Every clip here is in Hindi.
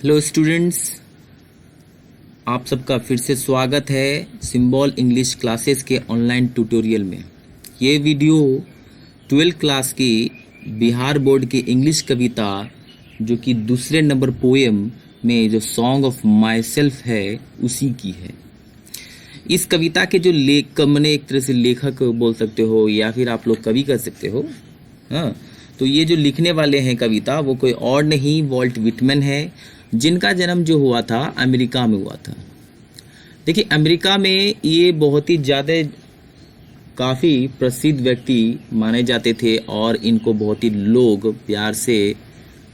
हेलो स्टूडेंट्स, आप सबका फिर से स्वागत है सिंबल इंग्लिश क्लासेस के ऑनलाइन ट्यूटोरियल में। ये वीडियो 12th क्लास की बिहार बोर्ड की इंग्लिश कविता जो कि दूसरे नंबर पोएम में जो सॉन्ग ऑफ माई सेल्फ है उसी की है। इस कविता के जो मैंने एक तरह से लेखक बोल सकते हो या फिर आप लोग कवि कर सकते हो। हाँ, तो ये जो लिखने वाले हैं कविता वो कोई और नहीं वॉल्ट विटमैन है, जिनका जन्म जो हुआ था अमेरिका में हुआ था। देखिए, अमेरिका में ये बहुत ही ज़्यादा काफ़ी प्रसिद्ध व्यक्ति माने जाते थे और इनको बहुत ही लोग प्यार से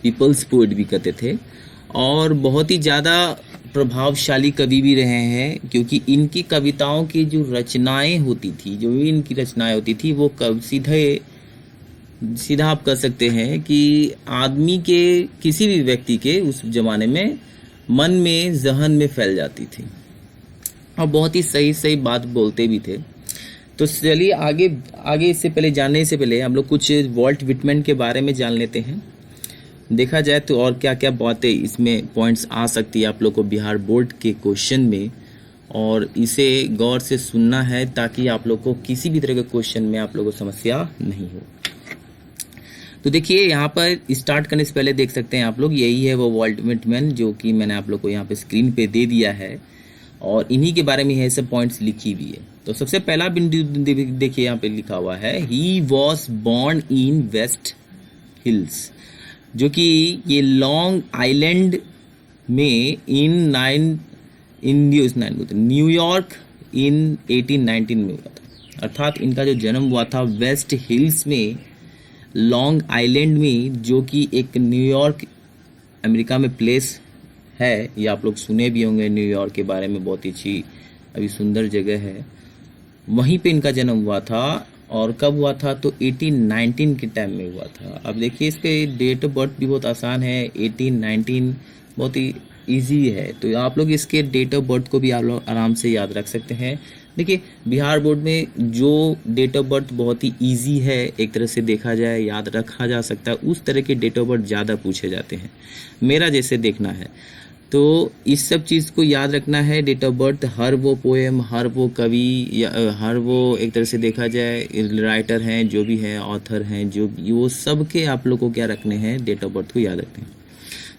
पीपल्स पोएट भी कहते थे और बहुत ही ज़्यादा प्रभावशाली कवि भी रहे हैं, क्योंकि इनकी कविताओं की जो रचनाएं होती थी, जो भी इनकी रचनाएं होती थी वो सीधा आप कह सकते हैं कि आदमी के किसी भी व्यक्ति के उस जमाने में मन में जहन में फैल जाती थी और बहुत ही सही सही बात बोलते भी थे। तो चलिए आगे इससे पहले जानने से पहले हम लोग कुछ वॉल्ट विटमैन के बारे में जान लेते हैं। देखा जाए तो और क्या क्या बातें इसमें पॉइंट्स आ सकती है आप लोग को बिहार बोर्ड के क्वेश्चन में, और इसे गौर से सुनना है ताकि आप लोग को किसी भी तरह के क्वेश्चन में आप लोग को समस्या नहीं हो। तो देखिए, यहाँ पर स्टार्ट करने से पहले देख सकते हैं आप लोग, यही है वो वॉल्ट विटमैन जो कि मैंने आप लोग को यहाँ पे स्क्रीन पे दे दिया है और इन्हीं के बारे में ये सब पॉइंट्स लिखी हुई है। तो सबसे पहला बिंदु देखिए, यहाँ पे लिखा हुआ है he was born in West Hills, जो कि ये लॉन्ग आइलैंड में न्यूयॉर्क इन 1819 में हुआ था। अर्थात इनका जो जन्म हुआ था वेस्ट हिल्स में, लॉन्ग आइलैंड में, जो कि एक न्यूयॉर्क अमेरिका में प्लेस है। ये आप लोग सुने भी होंगे न्यूयॉर्क के बारे में, बहुत ही अच्छी अभी सुंदर जगह है। वहीं पे इनका जन्म हुआ था और कब हुआ था तो 1819 के टाइम में हुआ था। अब देखिए, इसके डेट ऑफ बर्थ भी बहुत आसान है, 1819 बहुत ही इजी है, तो आप लोग इसके डेट ऑफ बर्थ को भी आप लोग आराम से याद रख सकते हैं। देखिए, बिहार बोर्ड में जो डेट ऑफ बर्थ बहुत ही इजी है, एक तरह से देखा जाए याद रखा जा सकता है, उस तरह के डेट ऑफ बर्थ ज़्यादा पूछे जाते हैं। मेरा जैसे देखना है तो इस सब चीज़ को याद रखना है। डेट ऑफ बर्थ हर वो पोएम, हर वो कवि या हर वो एक तरह से देखा जाए राइटर हैं, जो भी हैं ऑथर हैं, जो वो सब के आप लोग को क्या रखने हैं, डेट ऑफ बर्थ को याद रखते हैं।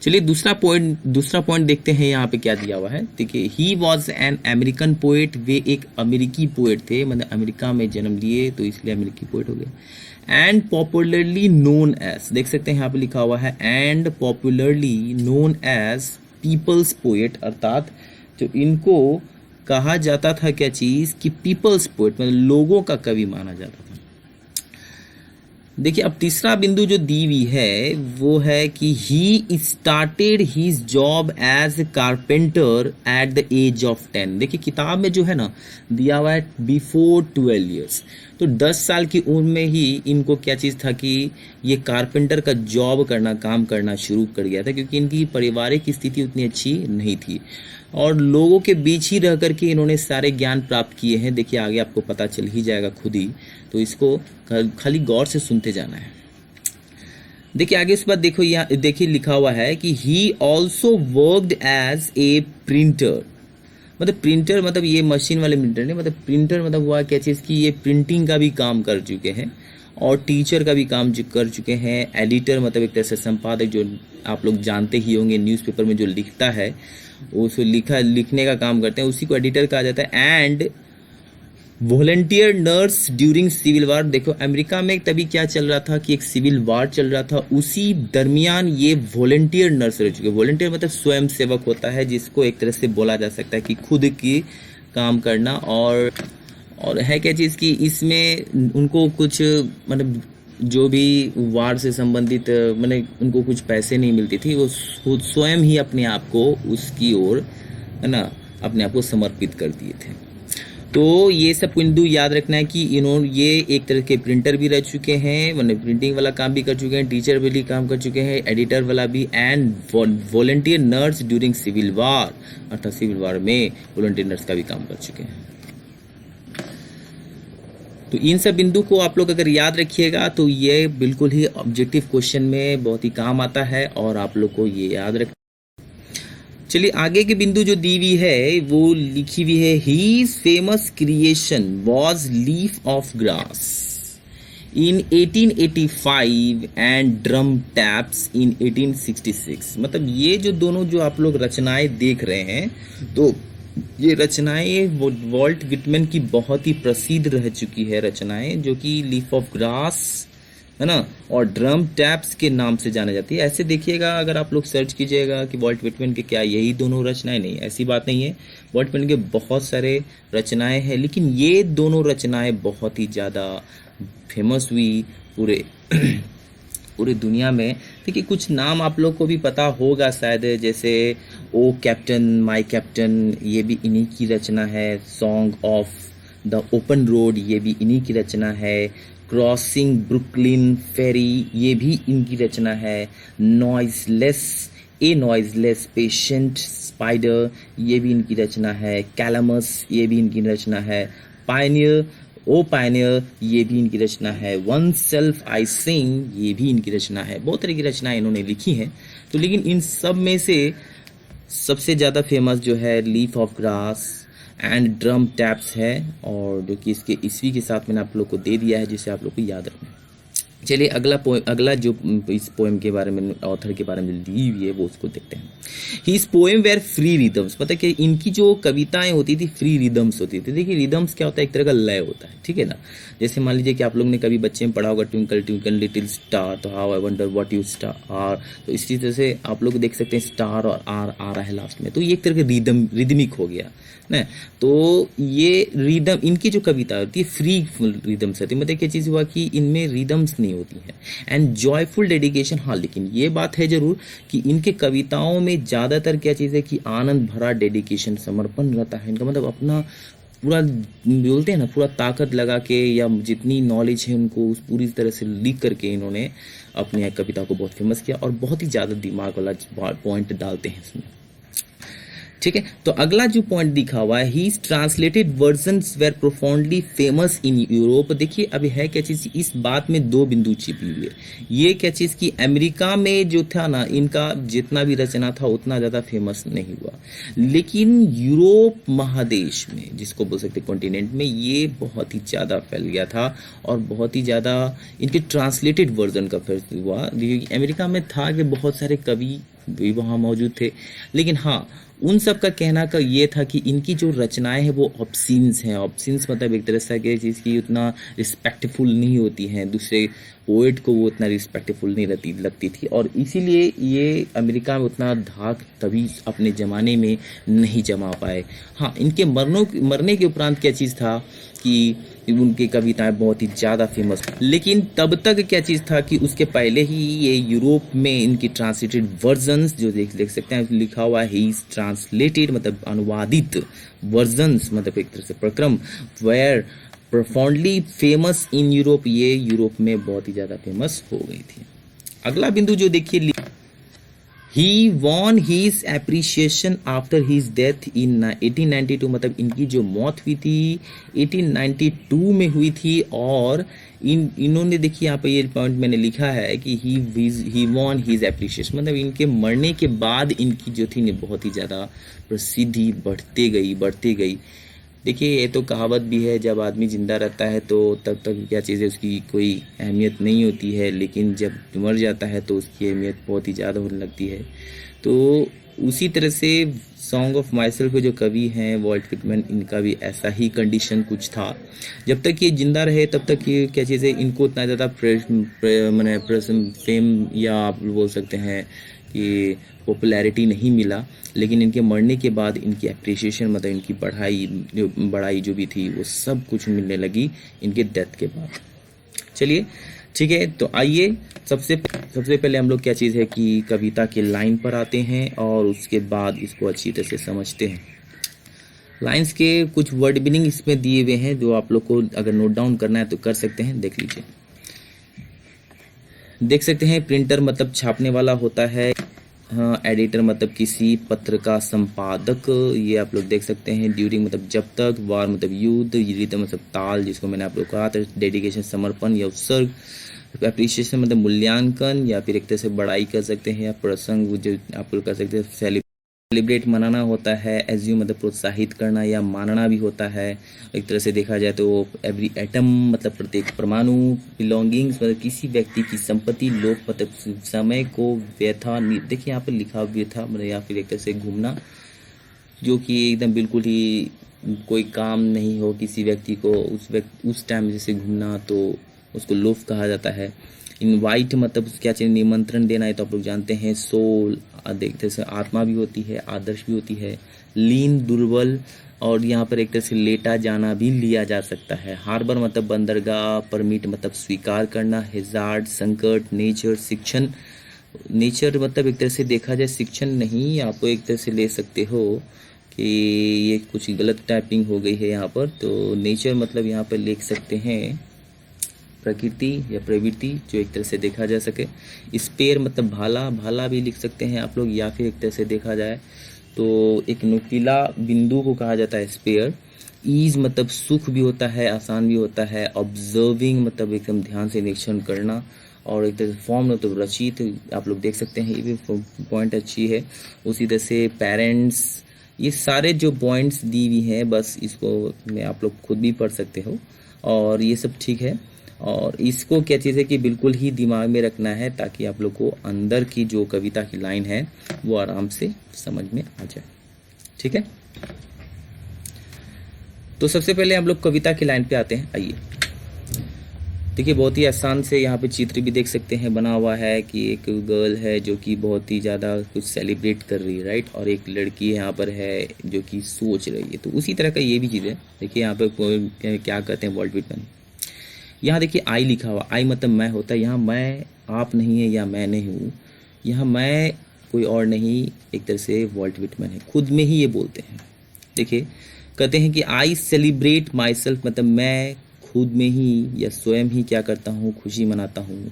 चलिए दूसरा पॉइंट देखते हैं यहाँ पे क्या दिया हुआ है। देखिए, he was an American poet, वे एक अमेरिकी पोएट थे, मतलब अमेरिका में जन्म लिए तो इसलिए अमेरिकी पोएट हो गए। एंड पॉपुलरली नोन एज, देख सकते हैं यहाँ पे लिखा हुआ है and popularly known as people's poet, अर्थात जो इनको कहा जाता था क्या चीज कि पीपल्स पोएट, मतलब लोगों का कवि माना जाता था। देखिए, अब तीसरा बिंदु जो दी हुई है वो है कि he started his job as carpenter at the age of 10। देखिए, किताब में जो है ना दिया हुआ है बिफोर 12 ईयर्स, तो 10 साल की उम्र में ही इनको क्या चीज़ था कि ये कारपेंटर का जॉब करना, काम करना शुरू कर गया था, क्योंकि इनकी पारिवारिक स्थिति उतनी अच्छी नहीं थी और लोगों के बीच ही रह करके इन्होंने सारे ज्ञान प्राप्त किए हैं। देखिए, आगे आपको पता चल ही जाएगा खुद ही, तो इसको खाली गौर से सुनते जाना है। देखिए आगे उसके बाद देखो, यहाँ देखिए लिखा हुआ है कि he also worked as a printer, मतलब प्रिंटर मतलब ये मशीन वाले प्रिंटर नहीं, मतलब प्रिंटर मतलब हुआ क्या चीज़ कि ये प्रिंटिंग का भी काम कर चुके हैं और टीचर का भी काम कर चुके हैं। एडिटर मतलब एक तरह से संपादक, जो आप लोग जानते ही होंगे न्यूज़पेपर में जो लिखता है उसको लिखने का काम करते हैं, उसी को एडिटर कहा जाता है। And volunteer nurse during civil war, देखो अमेरिका में तभी क्या चल रहा था कि एक सिविल वार चल रहा था, उसी दरमियान ये वॉलंटियर नर्स रह चुके। वॉलंटियर मतलब स्वयं सेवक होता है, जिसको एक तरह से बोला जा सकता है कि खुद की काम करना। और है क्या चीज़ कि इसमें उनको कुछ मतलब जो भी वार से संबंधित मतलब उनको कुछ पैसे नहीं मिलती थी, वो स्वयं ही अपने आप को उसकी ओर है ना अपने आप को समर्पित कर दिए थे। तो ये सब बिंदु याद रखना है कि इन्होंने ये एक तरह के प्रिंटर भी रह चुके हैं, मतलब प्रिंटिंग वाला काम भी कर चुके हैं, टीचर भी काम कर चुके हैं, एडिटर वाला भी, and volunteer nurse during civil war, अर्थात सिविल वार में वॉलंटियर नर्स का भी काम कर चुके हैं। तो इन सब बिंदु को आप लोग अगर याद रखिएगा तो ये बिल्कुल ही ऑब्जेक्टिव क्वेश्चन में बहुत ही काम आता है और आप लोग को ये याद रख। चलिए आगे के बिंदु जो दी हुई है वो लिखी हुई है, his famous creation was leaf of grass in 1885 and drum taps in 1866। मतलब ये जो दोनों जो आप लोग रचनाएं देख रहे हैं, तो ये रचनाएं वॉल्ट विटमैन की बहुत ही प्रसिद्ध रह चुकी है रचनाएं, जो कि लीफ ऑफ ग्रास है ना और ड्रम टैप्स के नाम से जाना जाती है। ऐसे देखिएगा, अगर आप लोग सर्च कीजिएगा कि वॉल्ट विटमैन के क्या यही दोनों रचनाएं, नहीं, ऐसी बात नहीं है। वॉल्ट विटमैन के बहुत सारे रचनाएं हैं, लेकिन ये दोनों रचनाएं बहुत ही ज़्यादा फेमस हुई पूरे पूरी दुनिया में। देखिए कुछ नाम आप लोग को भी पता होगा शायद, जैसे ओ कैप्टन माय कैप्टन, ये भी इन्हीं की रचना है। Song of the open road, ये भी इन्हीं की रचना है। क्रॉसिंग ब्रुकलिन फेरी, ये भी इनकी रचना है। नॉइजलेस, ए नॉइजलेस पेशेंट स्पाइडर, ये भी इनकी रचना है। कैलमस, ये भी इनकी रचना है। पायनियर, ओ पायनियर, ये भी इनकी रचना है। वन सेल्फ आई सिंग, ये भी इनकी रचना है। बहुत तरह की रचनाएं इन्होंने लिखी हैं। तो लेकिन इन सब में से सबसे ज़्यादा फेमस जो है leaf of grass and drum taps है, और जो कि इसके ईस्वी के साथ मैंने आप लोग को दे दिया है, जिसे आप लोग को याद रखना है। चलिए अगला जो इस पोएम के बारे में, ऑथर के बारे में दी हुई है, वो उसको देखते हैं। His poem were free rhythms, मतलब कि इनकी जो कविताएं होती थी फ्री रिदम्स होती थी। देखिए रिदम्स क्या होता है, एक तरह का लय होता है, ठीक है ना। जैसे मान लीजिए कि आप लोग ने कभी बच्चे में पढ़ा होगा ट्विंकल ट्विंकल लिटिल स्टार, तो how I wonder what you star are, तो इसी तरह से आप लोग देख सकते हैं स्टार और आर आ रहा है लास्ट में, तो ये एक तरह का रिदमिक हो गया ना। तो ये रिदम, इनकी जो कविता होती है फ्री रिदम्स होती है, मतलब क्या चीज़ हुआ कि इनमें रिदम्स नहीं होती हैं। एंड जॉयफुल डेडिकेशन, हाँ लेकिन ये बात है जरूर कि इनके कविताओं में ज़्यादातर क्या चीज़ है कि आनंद भरा डेडिकेशन, समर्पण रहता है इनका। मतलब अपना पूरा बोलते हैं ना, पूरा ताकत लगा के या जितनी नॉलेज है उनको उस पूरी तरह से लिख करके इन्होंने अपनी कविता को बहुत फेमस किया, और बहुत ही ज़्यादा दिमाग वाला पॉइंट डालते हैं इसमें, ठीक है। तो अगला जो पॉइंट दिखा हुआ है, he translated versions were profoundly famous in Europe. देखिए अभी है क्या चीज़, इस बात में दो बिंदु छिपी हुई है। ये क्या चीज़ कि अमेरिका में जो था ना, इनका जितना भी रचना था उतना ज़्यादा फेमस नहीं हुआ, लेकिन यूरोप महादेश में, जिसको बोल सकते कॉन्टिनेंट में, ये बहुत ही ज़्यादा फैल गया था, और बहुत ही ज़्यादा इनके ट्रांसलेटेड वर्जन का फैल हुआ। अमेरिका में था कि बहुत सारे कवि भी वहाँ मौजूद थे, लेकिन हाँ उन सब का कहना का ये था कि इनकी जो रचनाएं हैं वो ऑब्सीन्स हैं। ऑब्सीन्स मतलब एक तरह से कि चीज़ की उतना रिस्पेक्टफुल नहीं होती हैं, दूसरे पोएट को वो उतना रिस्पेक्टफुल नहीं लगती थी, और इसीलिए ये अमेरिका में उतना धाक तभी अपने ज़माने में नहीं जमा पाए। हाँ इनके मरने के उपरांत क्या चीज़ था कि उनकी कविताएं बहुत ही ज़्यादा फेमस, लेकिन तब तक क्या चीज़ था कि उसके पहले ही ये यूरोप में इनकी ट्रांसलेटेड वर्जन्स जो देख सकते हैं लिखा हुआ है, ही ट्रांसलेटेड मतलब अनुवादित, वर्जन्स मतलब एक तरह से प्रक्रम, were profoundly famous in Europe, ये यूरोप में बहुत ही ज़्यादा फेमस हो गई थी। अगला बिंदु जो देखिए, he won his appreciation after his death in 1892, मतलब इनकी जो मौत हुई थी 1892 में हुई थी, और इन्होंने देखिए यहाँ पे ये पॉइंट मैंने लिखा है कि ही वॉन हीज एप्रिसिएशन, मतलब इनके मरने के बाद इनकी जो थी बहुत ही ज़्यादा प्रसिद्धि बढ़ते गई। देखिए ये तो कहावत भी है, जब आदमी जिंदा रहता है तो तब तक क्या चीज़ है उसकी कोई अहमियत नहीं होती है, लेकिन जब मर जाता है तो उसकी अहमियत बहुत ही ज़्यादा होने लगती है। तो उसी तरह से सॉन्ग ऑफ माई सेल्फ के जो कवि हैं वॉल्ट विटमैन, इनका भी ऐसा ही कंडीशन कुछ था। जब तक ये जिंदा रहे तब तक ये क्या चीज़ है, इनको उतना ज़्यादा मैंने फेम या आप बोल सकते हैं कि पॉपुलैरिटी नहीं मिला, लेकिन इनके मरने के बाद इनकी अप्रिसिएशन मतलब इनकी बढ़ाई जो भी थी वो सब कुछ मिलने लगी इनके डेथ के बाद। चलिए ठीक है, तो आइए सबसे पहले हम लोग क्या चीज़ है कि कविता के लाइन पर आते हैं और उसके बाद इसको अच्छी तरह से समझते हैं। लाइंस के कुछ वर्ड मीनिंग इसमें दिए हुए हैं जो आप लोग को अगर नोट डाउन करना है तो कर सकते हैं, देख लीजिए। देख सकते हैं प्रिंटर मतलब छापने वाला होता है, हाँ एडिटर मतलब किसी पत्र का संपादक, ये आप लोग देख सकते हैं। ड्यूरिंग मतलब जब तक, वार मतलब युद्ध, रिदम मतलब ताल जिसको मैंने आप लोग कहा था, डेडिकेशन समर्पण या उत्सर्ग, एप्रिसिएशन मतलब मूल्यांकन या फिर एक तरह से बड़ाई कर सकते हैं, या प्रसंग जो आप लोग कर सकते हैं सेलिब्रेट मनाना होता है, एज्यूम मतलब प्रोत्साहित करना या मानना भी होता है। एक तरह से देखा जाए तो एवरी एटम मतलब प्रत्येक परमाणु, बिलोंगिंग्स मतलब किसी व्यक्ति की संपत्ति, लोग मतलब समय को, व्यथा देखिए यहाँ पर लिखा व्यथा मतलब या फिर एक तरह से घूमना, जो कि एकदम बिल्कुल ही कोई काम नहीं हो किसी व्यक्ति को उस टाइम जैसे घूमना, तो उसको लोफ कहा जाता है। इनवाइट मतलब क्या चाहिए, निमंत्रण देना है तो आप लोग जानते हैं। सोल देखते से आत्मा भी होती है, आदर्श भी होती है। लीन दुर्बल, और यहाँ पर एक तरह से लेटा जाना भी लिया जा सकता है। हार्बर मतलब बंदरगाह, परमिट मतलब स्वीकार करना, हेजार्ड संकट, नेचर शिक्षण। नेचर मतलब एक तरह से देखा जाए शिक्षण नहीं, आप एक तरह से ले सकते हो कि ये कुछ गलत टाइपिंग हो गई है यहाँ पर, तो नेचर मतलब यहाँ पर लिख सकते हैं प्रकृति या प्रवृत्ति, जो एक तरह से देखा जा सके। स्पेयर मतलब भाला, भाला भी लिख सकते हैं आप लोग, या फिर एक तरह से देखा जाए तो एक नुकीला बिंदु को कहा जाता है स्पेयर। ईज मतलब सुख भी होता है, आसान भी होता है। ऑब्जर्विंग मतलब एकदम ध्यान से निरीक्षण करना, और एक तरह से फॉर्म मतलब रचित, आप लोग देख सकते हैं, ये भी पॉइंट अच्छी है। उसी तरह से पेरेंट्स, ये सारे जो पॉइंट्स दी हुई हैं बस इसको में आप लोग खुद भी पढ़ सकते हो, और ये सब ठीक है। और इसको क्या चीज़ है कि बिल्कुल ही दिमाग में रखना है, ताकि आप लोग को अंदर की जो कविता की लाइन है वो आराम से समझ में आ जाए। ठीक है, तो सबसे पहले हम लोग कविता की लाइन पे आते हैं। आइए देखिए, बहुत ही आसान से यहाँ पे चित्र भी देख सकते हैं बना हुआ है कि एक गर्ल है जो कि बहुत ही ज़्यादा कुछ सेलिब्रेट कर रही है, राइट, और एक लड़की यहाँ पर है जो कि सोच रही है। तो उसी तरह का ये भी चीज़ है। देखिए यहाँ पे क्या कहते हैं, वॉल्ट व्हिटमैन। यहाँ देखिए आई लिखा हुआ, आई मतलब मैं होता है। यहाँ मैं आप नहीं है या मैं नहीं हूँ, यहाँ मैं कोई और नहीं, एक तरह से वॉल्ट व्हिटमैन है, खुद में ही ये बोलते हैं। देखिए कहते हैं कि आई सेलिब्रेट माई सेल्फ मतलब मैं खुद में ही या स्वयं ही क्या करता हूँ, खुशी मनाता हूँ।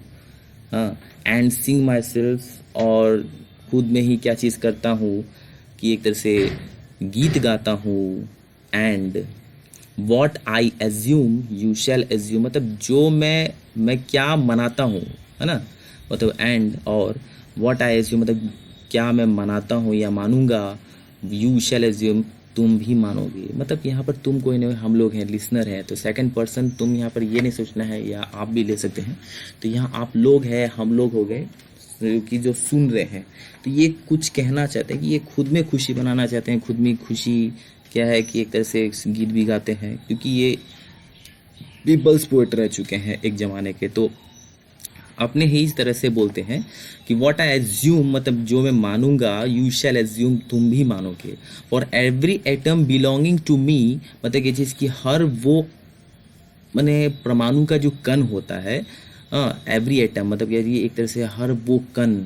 हाँ, एंड सिंग माई सेल्फ, और खुद में ही क्या चीज़ करता हूँ कि एक तरह से गीत गाता हूँ। And what I assume you shall assume मतलब जो मैं क्या मनाता हूँ, है ना, मतलब एंड, और वॉट आई एज्यूम मतलब क्या मैं मनाता हूँ या मानूंगा, यू शैल एज्यूम तुम भी मानोगे। मतलब यहाँ पर तुम कोई नहीं, हम लोग हैं, लिसनर है, तो सेकंड पर्सन तुम यहाँ पर ये नहीं सोचना है, या आप भी ले सकते हैं। तो यहाँ आप लोग हैं, हम लोग हो गए कि जो सुन रहे हैं, तो ये कुछ कहना चाहते हैं कि ये खुद में खुशी बनाना चाहते हैं। खुद में खुशी क्या है कि एक तरह से गीत भी गाते हैं, क्योंकि ये पीपल्स पोएट रह चुके हैं एक ज़माने के, तो अपने ही इस तरह से बोलते हैं कि व्हाट आई एज्यूम मतलब जो मैं मानूंगा, यू शैल एज्यूम तुम भी मानोगे। For every atom belonging to me मतलब ये चीज़ कि हर वो माने परमाणु का जो कण होता है, एवरी एटम मतलब ये एक तरह से हर वो कण,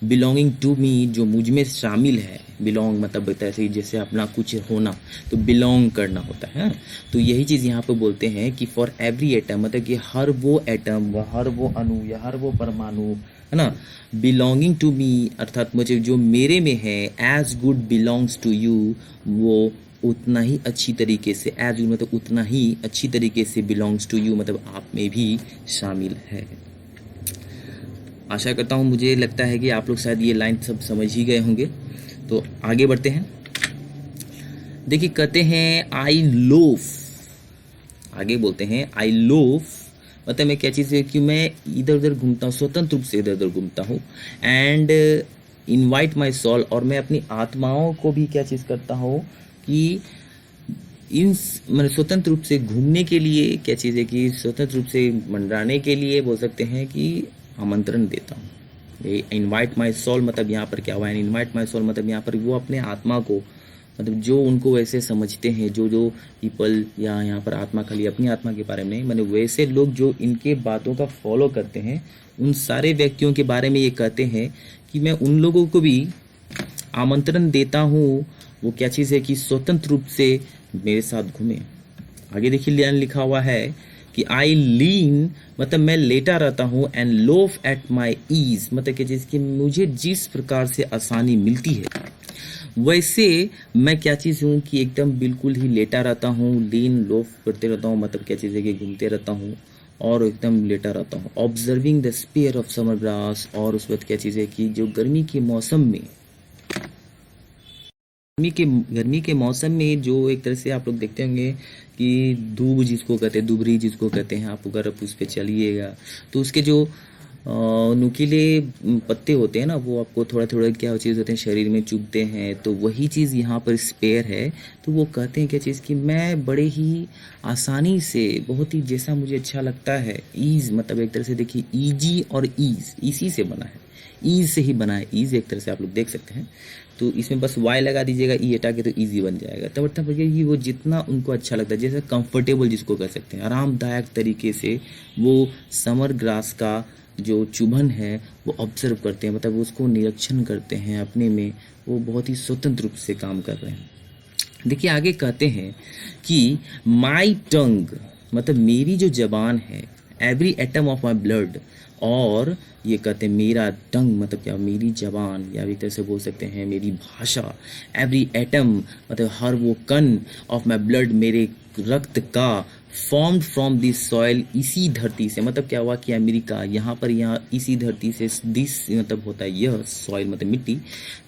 बिलोंगिंग टू मी जो मुझ में शामिल है। बिलोंग मतलब ऐसे जैसे अपना कुछ होना, तो बिलोंग करना होता है। तो यही चीज़ यहाँ पे बोलते हैं कि फॉर एवरी एटम मतलब कि हर वो एटम, हर वो अणु या हर वो परमाणु, है ना, बिलोंगिंग टू मी अर्थात मुझे जो मेरे में है, as good belongs to you वो उतना ही अच्छी तरीके से, एज गुड मतलब उतना ही अच्छी तरीके से बिलोंग्स टू यू मतलब आप में भी शामिल है। आशा करता हूँ, मुझे लगता है कि आप लोग शायद ये लाइन सब समझ ही गए होंगे। तो आगे बढ़ते हैं। देखिए कहते हैं आई लोफ, आगे बोलते हैं आई लोफ मतलब मैं क्या चीज़ है कि मैं इधर उधर घूमता हूँ, स्वतंत्र रूप से इधर उधर घूमता हूँ। एंड इनवाइट माई सोल और मैं अपनी आत्माओं को भी क्या चीज़ करता हूँ कि इन मैंने स्वतंत्र रूप से घूमने के लिए क्या चीज़ है कि स्वतंत्र रूप से मंडराने के लिए बोल सकते हैं कि आमंत्रण देता हूँ। इनवाइट माई सोल मतलब यहाँ पर क्या हुआ है, इनवाइट माई सोल मतलब यहाँ पर वो अपने आत्मा को मतलब जो उनको वैसे समझते हैं, जो जो पीपल या यहाँ पर आत्मा खाली अपनी आत्मा के बारे में नहीं, मैंने वैसे लोग जो इनके बातों का फॉलो करते हैं, उन सारे व्यक्तियों के बारे में ये कहते हैं कि मैं उन लोगों को भी आमंत्रण देता हूँ। वो क्या चीज़ है कि स्वतंत्र रूप से मेरे साथ घूमे। आगे देखिए लाइन लिखा हुआ है कि आई लीन मतलब मैं लेटा रहता हूँ, and loaf at my ease मतलब क्या चीज़ कि मुझे जिस प्रकार से आसानी मिलती है वैसे मैं क्या चीज़ हूँ कि एकदम बिल्कुल ही लेटा रहता हूँ। लीन लोफ करते रहता हूँ मतलब क्या चीज़ है कि घूमते रहता हूँ और एकदम लेटा रहता हूँ। Observing the sphere of summer grass और उस वक्त क्या चीज़ है कि जो गर्मी के मौसम में गर्मी के मौसम में जो एक तरह से आप लोग देखते होंगे कि दूब जिसको कहते हैं, दुबरी जिसको कहते हैं, आप अगर उस पर चलिएगा तो उसके जो नुकीले पत्ते होते हैं ना, वो आपको थोड़ा थोड़ा क्या चीज़ होते हैं शरीर में चुभते हैं। तो वही चीज़ यहाँ पर स्पेयर है। तो वो कहते हैं क्या चीज़ कि मैं बड़े ही आसानी से, बहुत ही जैसा मुझे अच्छा लगता है, ईज़ मतलब एक तरह से देखिए ईजी और ईज़ इसी से बना है, ईज़ से ही बना है। ईज़ एक तरह से आप लोग देख सकते हैं। तो इसमें बस वाई लगा दीजिएगा, ई हटा के, तो ईजी बन जाएगा। तब मतलब कि वो जितना उनको अच्छा लगता है, जैसे कंफर्टेबल जिसको कह सकते हैं, आरामदायक तरीके से वो समर ग्रास का जो चुभन है वो ऑब्जर्व करते हैं, मतलब उसको निरीक्षण करते हैं अपने में, वो बहुत ही स्वतंत्र रूप से काम कर रहे हैं। देखिए आगे कहते हैं कि माई टंग मतलब मेरी जो जबान है, every atom of my blood, और ये कहते हैं मेरा टंग मतलब क्या, मेरी जबान, या एक तरह से बोल सकते हैं मेरी भाषा। एवरी एटम मतलब हर वो कण ऑफ माई ब्लड, मेरे रक्त का, फॉर्म्ड फ्रॉम दिस सॉइल, इसी धरती से। मतलब क्या हुआ कि अमेरिका यहाँ पर, यहाँ इसी धरती से, दिस मतलब होता है यह सॉइल मतलब मिट्टी।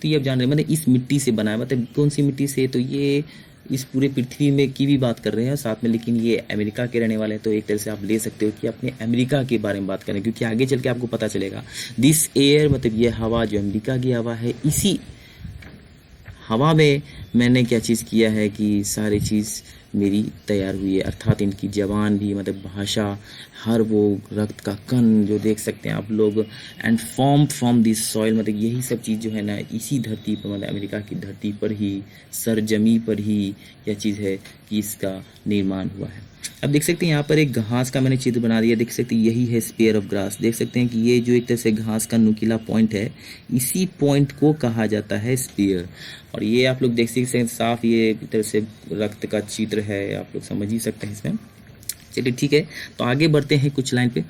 तो ये आप जान रहे हैं मतलब इस मिट्टी से बना है। मतलब कौन सी मिट्टी से, तो ये इस पूरे पृथ्वी में की भी बात कर रहे हैं साथ में, लेकिन ये अमेरिका के रहने वाले हैं। तो एक तरह से आप ले सकते हो कि अपने अमेरिका के बारे में बात करें, क्योंकि आगे चल के आपको पता चलेगा। दिस एयर मतलब ये हवा जो अमेरिका की हवा है, इसी हवा में मैंने क्या चीज़ किया है कि सारी चीज़ मेरी तैयार हुई है। अर्थात इनकी जबान भी मतलब भाषा, हर वो रक्त का कण जो देख सकते हैं आप लोग, and form from this soil मतलब यही सब चीज़ जो है ना, इसी धरती पर मतलब अमेरिका की धरती पर ही, सरजमी पर ही यह चीज़ है कि इसका निर्माण हुआ है। अब देख सकते हैं यहाँ पर एक घास का मैंने चित्र बना दिया, देख सकते हैं यही है स्पेयर ऑफ ग्रास। देख सकते हैं कि ये जो एक तरह से घास का नुकीला पॉइंट है, इसी पॉइंट को कहा जाता है स्पेयर। और ये आप लोग देख सकते हैं साफ, ये एक तरह से रक्त का चित्र है, आप लोग समझ ही सकते हैं इसमें। चलिए ठीक है, तो आगे बढ़ते हैं कुछ लाइन पे।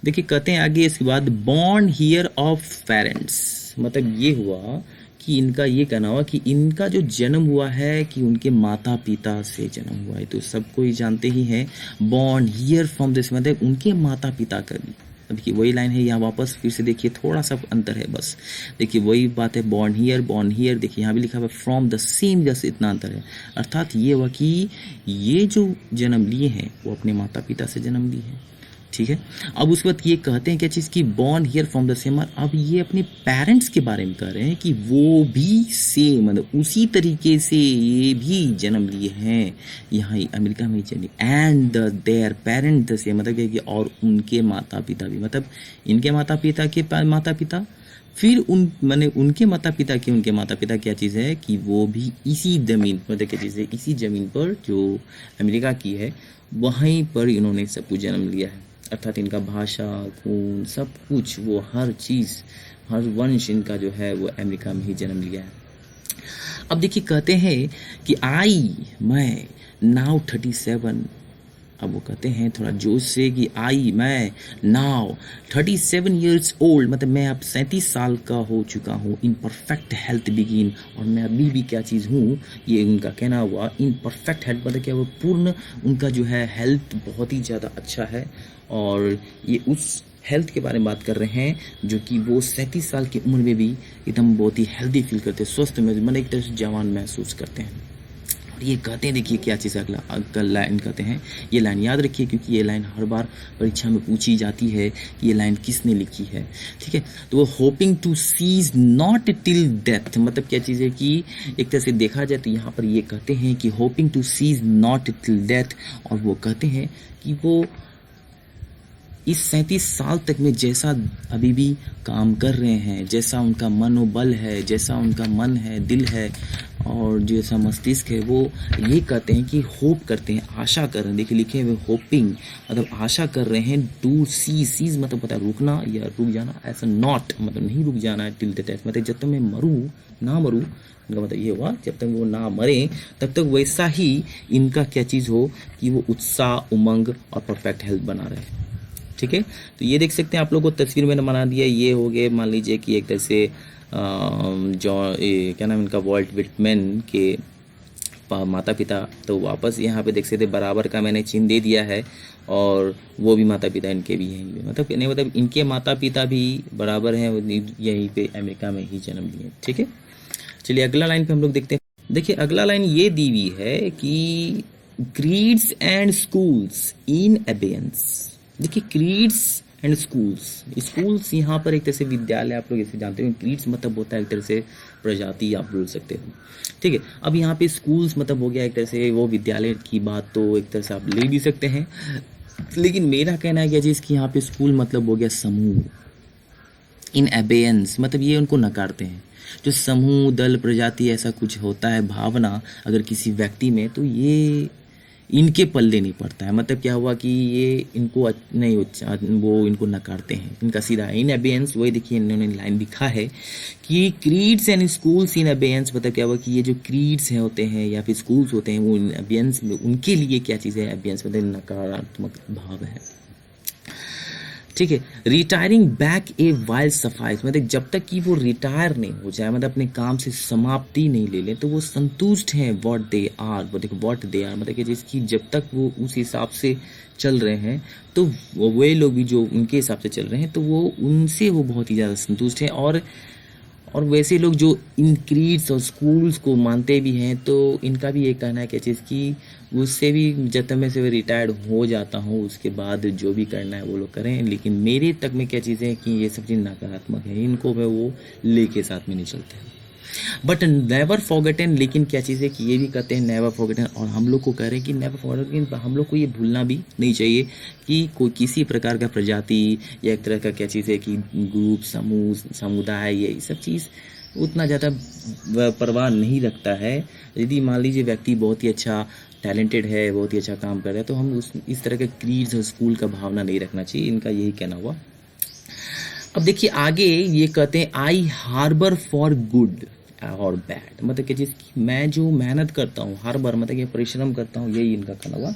देखिए कहते हैं आगे इसके बाद, बॉर्न हियर ऑफ पेरेंट्स मतलब ये हुआ कि इनका ये कहना हुआ कि इनका जो जन्म हुआ है कि उनके माता पिता से जन्म हुआ है। तो सब कोई जानते ही हैं, बॉर्न हियर फ्रॉम दिस मतलब उनके माता पिता का भी। देखिए वही लाइन है, यहाँ वापस फिर से देखिए थोड़ा सा अंतर है बस। देखिए वही बात है, बॉर्न हियर, देखिए यहाँ भी लिखा हुआ फ्रॉम द सेम, जस्ट इतना अंतर है। अर्थात ये हुआ कि ये जो जन्म लिए हैं वो अपने माता पिता से जन्म लिए हैं। ठीक है, अब उस वक्त ये कहते हैं क्या चीज़ की, born here from the same. अब ये अपने पेरेंट्स के बारे में कह रहे हैं कि वो भी सेम मतलब उसी तरीके से ये भी जन्म लिए हैं यहाँ अमेरिका में ही जन्म, and there parent the same मतलब क्या कि और उनके माता पिता भी, मतलब इनके माता पिता के माता पिता, फिर उनके माता पिता के उनके माता पिता क्या चीज़ है कि वो भी इसी ज़मीन मतलब क्या चीज़ है, इसी ज़मीन पर जो अमेरिका की है वहीं पर इन्होंने सब कुछ जन्म लिया है। अर्थात इनका भाषा, खून, सब कुछ, वो हर चीज़, हर वंश इनका जो है वो अमेरिका में ही जन्म लिया है। अब देखिए कहते हैं कि मैं नाउ 37, अब वो कहते हैं थोड़ा जोश से कि मैं नाउ 37 ईयर्स ओल्ड मतलब मैं अब 37 साल का हो चुका हूँ, इन परफेक्ट हेल्थ बिगिन, और मैं अभी भी क्या चीज़ हूँ, ये उनका कहना हुआ, इन परफेक्ट हेल्थ मतलब क्या, वो पूर्ण उनका जो है हेल्थ बहुत ही ज़्यादा अच्छा है। और ये उस हेल्थ के बारे में बात कर रहे हैं जो कि वो 37 साल की उम्र में भी एकदम बहुत ही हेल्दी फील करते हैं, स्वस्थ में मतलब एक तरह से जवान महसूस करते हैं। ये कहते हैं, देखिए क्या चीज़ अगला लाइन कहते हैं, ये लाइन याद रखिए क्योंकि ये लाइन हर बार परीक्षा में पूछी जाती है कि ये लाइन किसने लिखी है। ठीक है, तो वो hoping to cease not till death मतलब क्या चीज़ है कि एक तरह से देखा जाए तो यहाँ पर ये कहते हैं कि hoping to cease not till death, और वो कहते हैं कि वो इस 37 साल तक में जैसा अभी भी काम कर रहे हैं, जैसा उनका मनोबल है, जैसा उनका मन है, दिल है और जैसा मस्तिष्क है, वो ये कहते हैं कि होप करते हैं, आशा कर रहे हैं। देखिए लिखे हुए होपिंग मतलब आशा कर रहे हैं, टू सीज मतलब पता है रुकना या रुक जाना, ऐसा नॉट मतलब नहीं रुक जाना है, टिल द डेथ मतलब जब तक मैं ना मरूँ, इनका मतलब ये हुआ जब तक वो ना मरे तब तक वैसा ही इनका क्या चीज़ हो कि वो उत्साह, उमंग और परफेक्ट हेल्थ बना रहे। ठीक है, तो ये देख सकते हैं आप लोगों को तस्वीर मैंने बना दिया। ये हो गए मान लीजिए कि एक तरह से क्या नाम इनका, वॉल्ट विटमैन के माता पिता। तो वापस यहाँ पे देख सकते बराबर का मैंने चिन्ह दे दिया है, और वो भी माता पिता इनके भी हैं, मतलब नहीं मतलब इनके माता पिता भी बराबर हैं, यहीं पे अमेरिका में ही जन्म लिए। ठीक है, चलिए अगला लाइन पे हम लोग देखते हैं। देखिए अगला लाइन ये दी हुई है कि creeds and schools in abeyance. देखिए क्रीड्स एंड स्कूल्स, स्कूल्स यहाँ पर एक तरह से विद्यालय आप लोग इसे जानते हो, क्रीड्स मतलब होता है एक तरह से प्रजाति आप बोल सकते हो, ठीक है। अब यहाँ पे स्कूल्स मतलब हो गया एक तरह से वो विद्यालय की बात, तो एक तरह से आप ले भी सकते हैं, लेकिन मेरा कहना है कि जिसकी यहाँ पे स्कूल मतलब हो गया समूह। इन अबेयंस मतलब ये उनको नकारते हैं। जो समूह दल प्रजाति ऐसा कुछ होता है भावना अगर किसी व्यक्ति में, तो ये इनके पल्ले नहीं पड़ता है। मतलब क्या हुआ कि ये इनको नहीं वो इनको नकारते हैं, इनका सीधा इन अबेयंस। वही देखिए इन्होंने लाइन लिखा है कि creeds and schools in abeyance. मतलब क्या हुआ कि ये जो क्रीड्स हैं होते हैं या फिर स्कूल्स होते हैं वो इन अबेयंस में, उनके लिए क्या चीज़ है अबेयंस मतलब नकारात्मक भाव है, ठीक है। Retiring back a while suffice मतलब जब तक कि वो रिटायर नहीं हो जाए, मतलब अपने काम से समाप्ति नहीं ले लें, तो वो संतुष्ट हैं व्हाट दे आर। वो देखो व्हाट दे आर मतलब कि जिसकी जब तक वो उस हिसाब से चल रहे हैं, तो वे लोग भी जो उनके हिसाब से चल रहे हैं तो वो उनसे वो बहुत ही ज़्यादा संतुष्ट हैं। और वैसे लोग जो इन क्रीड्स और स्कूल्स को मानते भी हैं, तो इनका भी ये कहना है क्या चीज़ कि उससे भी जब तक मैं से रिटायर्ड हो जाता हूँ उसके बाद जो भी करना है वो लोग करें, लेकिन मेरे तक में क्या चीज़ें हैं कि ये सब चीज़ नकारात्मक है, इनको मैं वो लेके साथ में नहीं चलते हैं। बट नेवर फॉरगेटन, लेकिन क्या चीज़ है कि ये भी कहते हैं नेवर फॉरगेटन, और हम लोग को कह रहे हैं कि नेवर फॉरगेटन, हम लोग को ये भूलना भी नहीं चाहिए कि कोई किसी प्रकार का प्रजाति या एक तरह का क्या चीज़ है कि ग्रुप समूह समुदाय ये सब चीज़ उतना ज़्यादा परवाह नहीं रखता है। यदि मान लीजिए व्यक्ति बहुत ही अच्छा टैलेंटेड है, बहुत ही अच्छा काम कर रहा है, तो हम इस तरह के क्रीड्स और स्कूल का भावना नहीं रखना चाहिए, इनका यही कहना हुआ। अब देखिए आगे ये कहते हैं आई हार्बर फॉर गुड और बैड, मतलब कि जिसकी मैं जो मेहनत करता हूँ हार्बर मतलब कि परिश्रम करता हूँ, यही इनका कहना हुआ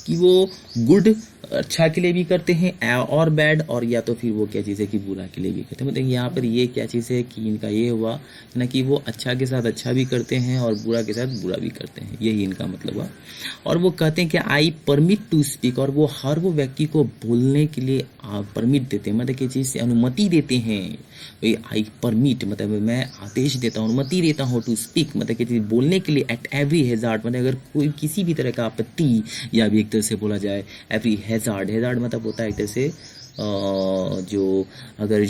कि वो गुड अच्छा के लिए भी करते हैं और बैड, और या तो फिर वो क्या चीज़ है कि बुरा के लिए भी करते हैं। मतलब यहाँ पर ये क्या चीज़ है कि इनका ये हुआ ना कि वो अच्छा के साथ अच्छा भी करते हैं और बुरा के साथ बुरा भी करते हैं, यही इनका मतलब हुआ। और वो कहते हैं कि आई परमिट टू स्पीक, और वो हर वो व्यक्ति को बोलने के लिए परमिट देते हैं, मतलब कि चीज़ से अनुमति देते हैं। आई परमिट मतलब मैं आदेश देता हूँ, अनुमति देता हूँ टू स्पीक मतलब कि बोलने के लिए एट एवरी हैजार्ड, मतलब अगर कोई किसी भी तरह का आपत्ति या भी एक तरह से बोला जाए एवरी हैजार्ड, हैजार्ड मतलब होता है एक तरह से जो अगर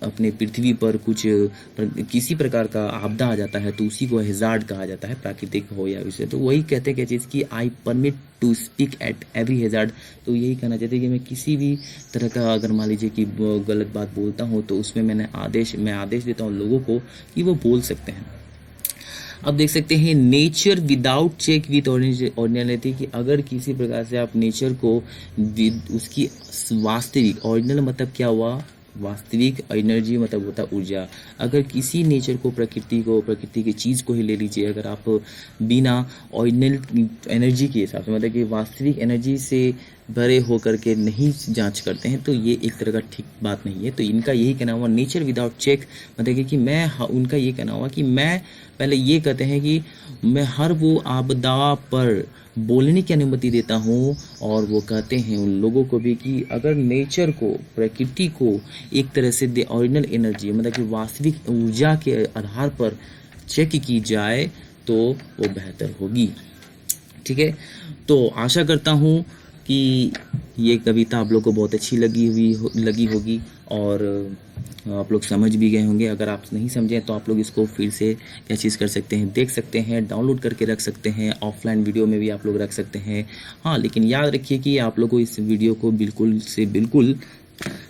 अपने पृथ्वी पर कुछ किसी प्रकार का आपदा आ जाता है तो उसी को हैजार्ड कहा जाता है, प्राकृतिक हो या विषय। तो वही कहते हैं क्या चीज़ की I permit to speak at every hazard, तो यही कहना चाहते हैं कि मैं किसी भी तरह का अगर मान लीजिए कि गलत बात बोलता हूँ तो उसमें मैं आदेश देता हूँ लोगों को कि वो बोल सकते हैं। अब देख सकते हैं नेचर विदाउट चेक विद ऑर्डिनलिटी, कि अगर किसी प्रकार से आप नेचर को उसकी वास्तविक ऑरिजिनल मतलब क्या हुआ वास्तविक, एनर्जी मतलब होता है ऊर्जा, अगर किसी नेचर को प्रकृति की चीज़ को ही ले लीजिए, अगर आप बिना ओरिजिनल एनर्जी के हिसाब से मतलब कि वास्तविक एनर्जी से भरे होकर के नहीं जांच करते हैं तो ये एक तरह का ठीक बात नहीं है। तो इनका यही कहना हुआ नेचर विदाउट चेक मतलब कि मैं उनका ये कहना हुआ कि मैं पहले ये कहते हैं कि मैं हर वो आपदा पर बोलने की अनुमति देता हूँ, और वो कहते हैं उन लोगों को भी कि अगर नेचर को प्रकृति को एक तरह से ओरिजिनल एनर्जी मतलब कि वास्तविक ऊर्जा के आधार पर चेक की जाए तो वो बेहतर होगी। ठीक है, तो आशा करता हूँ कि ये कविता आप लोग को बहुत अच्छी लगी होगी और आप लोग समझ भी गए होंगे। अगर आप नहीं समझे तो आप लोग इसको फिर से क्या चीज़ कर सकते हैं, देख सकते हैं, डाउनलोड करके रख सकते हैं, ऑफलाइन वीडियो में भी आप लोग रख सकते हैं। हाँ, लेकिन याद रखिए कि आप लोग को इस वीडियो को बिल्कुल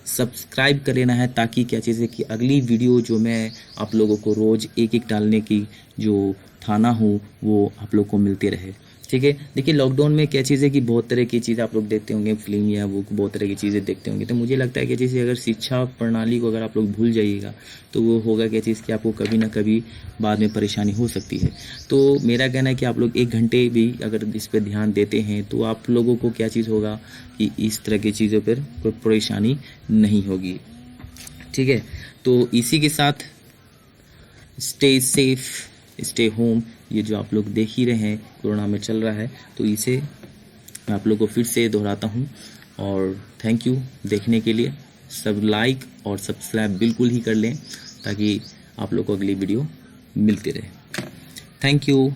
सब्सक्राइब कर लेना है, ताकि क्या चीज़ है कि अगली वीडियो जो मैं आप लोगों को रोज़ एक डालने की जो ठाना हूँ वो आप लोग को मिलते रहे। ठीक है, देखिए लॉकडाउन में क्या चीज़ है कि बहुत तरह की चीज़ आप लोग देखते होंगे, फिल्म या वो बहुत तरह की चीज़ें देखते होंगे। तो मुझे लगता है कि जैसे अगर शिक्षा प्रणाली को अगर आप लोग भूल जाइएगा तो वो होगा क्या चीज़ कि आपको कभी ना कभी बाद में परेशानी हो सकती है। तो मेरा कहना है कि आप लोग 1 घंटे भी अगर इस पर ध्यान देते हैं तो आप लोगों को क्या चीज़ होगा कि इस तरह की चीज़ों पर कोई परेशानी नहीं होगी। ठीक है, तो इसी के साथ स्टे सेफ, स्टे होम, ये जो आप लोग देख ही रहे हैं कोरोना में चल रहा है, तो इसे मैं आप लोग को फिर से दोहराता हूँ और थैंक यू देखने के लिए। सब लाइक और सब्सक्राइब बिल्कुल ही कर लें ताकि आप लोग को अगली वीडियो मिलते रहे। Thank you.